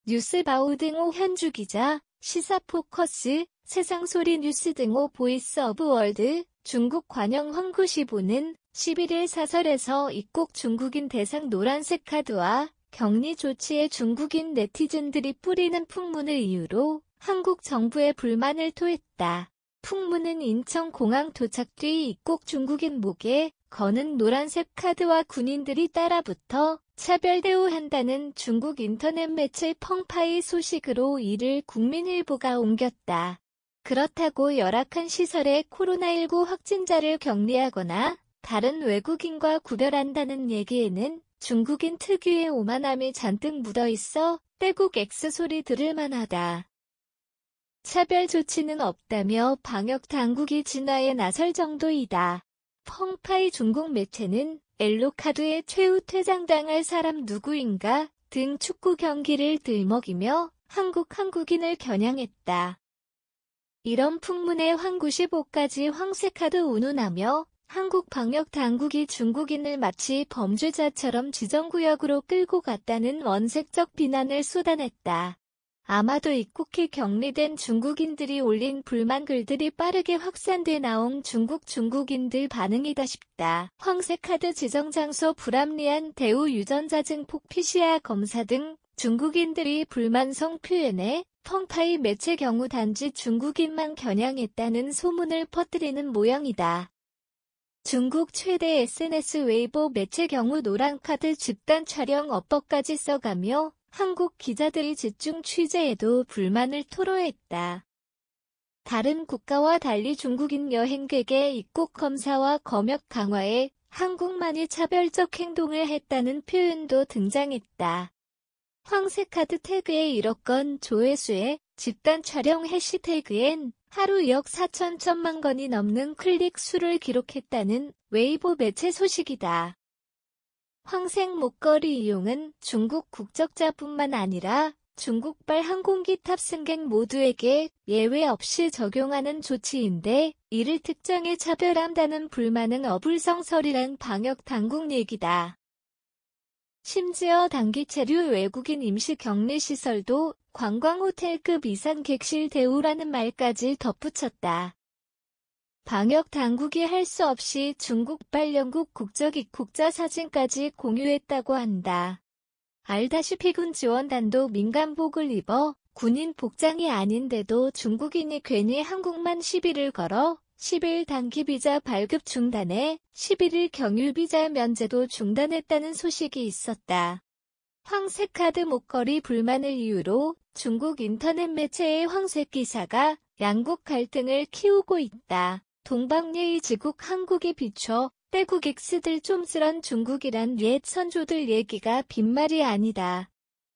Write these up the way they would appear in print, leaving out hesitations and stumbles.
뉴스바우 등호 현주기자, 시사포커스, 세상소리 뉴스 등호 보이스 오브 월드, 중국 관영 황구시보는 11일 사설에서 입국 중국인 대상 노란색 카드와 격리 조치에 중국인 네티즌들이 뿌리는 풍문을 이유로 한국 정부에 불만을 토했다. 풍문은 인천공항 도착 뒤 입국 중국인 목에 거는 노란색 카드와 군인들이 따라붙어 차별 대우한다는 중국 인터넷 매체 펑파이 소식으로 이를 국민일보가 옮겼다. 그렇다고 열악한 시설에 코로나19 확진자를 격리하거나 다른 외국인과 구별한다는 얘기에는 중국인 특유의 오만함이 잔뜩 묻어있어 떼국 X 소리 들을 만하다. 차별 조치는 없다며 방역 당국이 진화에 나설 정도이다. 펑파이 중국 매체는 엘로카드에 최후 퇴장당할 사람 누구인가 등 축구 경기를 들먹이며 한국인을 겨냥했다. 이런 풍문에 황구시보까지 황색카드 운운하며 한국 방역 당국이 중국인을 마치 범죄자처럼 지정구역으로 끌고 갔다는 원색적 비난을 쏟아냈다. 아마도 입국해 격리된 중국인들이 올린 불만 글들이 빠르게 확산돼 나온 중국인들 반응이다 싶다. 황색카드 지정장소 불합리한 대우 유전자 증폭 PCR 검사 등 중국인들이 불만성 표현에 펑파이 매체 경우 단지 중국인만 겨냥했다는 소문을 퍼뜨리는 모양이다. 중국 최대 SNS 웨이보 매체 경우 노란카드 집단 촬영 어법까지 써가며 한국 기자들이 집중 취재에도 불만을 토로했다. 다른 국가와 달리 중국인 여행객의 입국 검사와 검역 강화에 한국만이 차별적 행동을 했다는 표현도 등장했다. 황색카드 태그의 1억 건 조회수에 집단 촬영 해시태그엔 하루 약 4,100만 건이 넘는 클릭 수를 기록했다는 웨이보 매체 소식이다. 황색 목걸이 이용은 중국 국적자뿐만 아니라 중국발 항공기 탑승객 모두에게 예외 없이 적용하는 조치인데 이를 특정에 차별한다는 불만은 어불성설이란 방역 당국 얘기다. 심지어 단기체류 외국인 임시격리시설도 관광호텔급 이상 객실 대우라는 말까지 덧붙였다. 방역 당국이 할 수 없이 중국발 영국 국적 입국자 사진까지 공유했다고 한다. 알다시피 군 지원단도 민간복을 입어 군인 복장이 아닌데도 중국인이 괜히 한국만 시비를 걸어 10일 단기비자 발급 중단에 11일 경유비자 면제도 중단했다는 소식이 있었다. 황색카드 목걸이 불만을 이유로 중국 인터넷 매체의 황색 기사가 양국 갈등을 키우고 있다. 동방예의 지국 한국에 비춰 떼국 X들 쫌스런 중국이란 옛 선조들 얘기가 빈말이 아니다.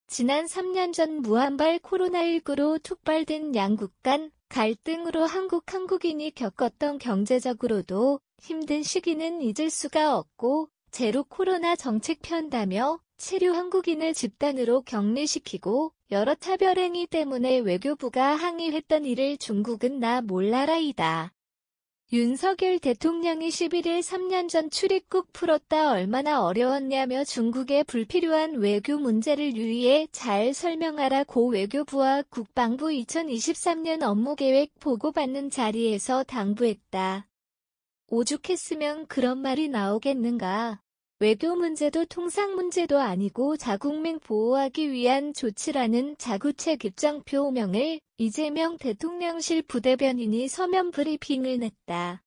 지난 3년 전 무한발 코로나19로 촉발된 양국 간 갈등으로 한국인이 겪었던 경제적으로도 힘든 시기는 잊을 수가 없고 제로 코로나 정책 편다며 체류 한국인을 집단으로 격리시키고 여러 차별행위 때문에 외교부가 항의했던 일을 중국은 나 몰라라이다. 윤석열 대통령이 11일 3년 전 출입국 풀었다 얼마나 어려웠냐며 중국의 불필요한 외교 문제를 유의해 잘 설명하라고 외교부와 국방부 2023년 업무계획 보고받는 자리에서 당부했다. 오죽했으면 그런 말이 나오겠는가. 외교 문제도 통상 문제도 아니고 자국민 보호하기 위한 조치라는 자구책 입장 표명을 이재명 대통령실 부대변인이 서면 브리핑을 냈다.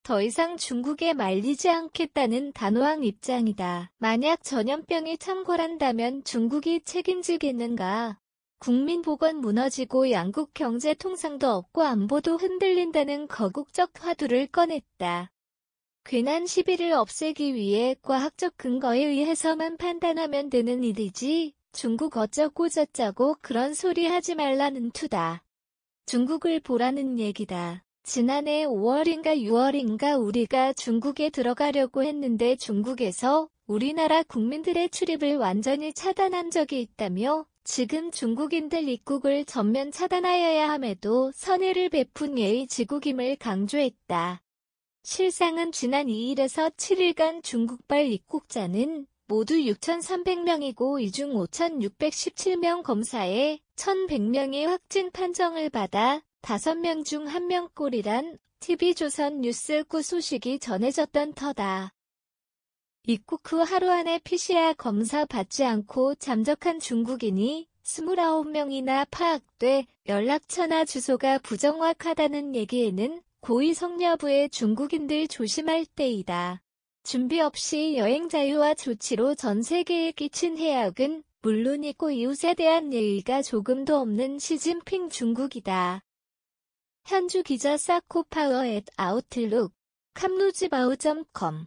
더 이상 중국에 말리지 않겠다는 단호한 입장이다. 만약 전염병이 창궐한다면 중국이 책임지겠는가? 국민보건 무너지고 양국 경제 통상도 없고 안보도 흔들린다는 거국적 화두를 꺼냈다. 괜한 시비를 없애기 위해 과학적 근거에 의해서만 판단하면 되는 일이지 중국 어쩌고 저쩌고 그런 소리 하지 말라는 투다. 중국을 보라는 얘기다. 지난해 5월인가 6월인가 우리가 중국에 들어가려고 했는데 중국에서 우리나라 국민들의 출입을 완전히 차단한 적이 있다며 지금 중국인들 입국을 전면 차단하여야 함에도 선의를 베푼 예의 지국임을 강조했다. 실상은 지난 2일에서 7일간 중국발 입국자는 모두 6,300명이고 이 중 5,617명 검사에 1,100명이 확진 판정을 받아 5명 중 1명꼴이란 TV조선 뉴스9 소식이 전해졌던 터다. 입국 후 하루 안에 PCR 검사 받지 않고 잠적한 중국인이 29명이나 파악돼 연락처나 주소가 부정확하다는 얘기에는 고위성 여부의 중국인들 조심할 때이다. 준비 없이 여행 자유화 조치로 전 세계에 끼친 해악은 물론이고 이웃에 대한 예의가 조금도 없는 시진핑 중국이다. 현주 기자 사코파워 @아웃룩 캄루지바우.com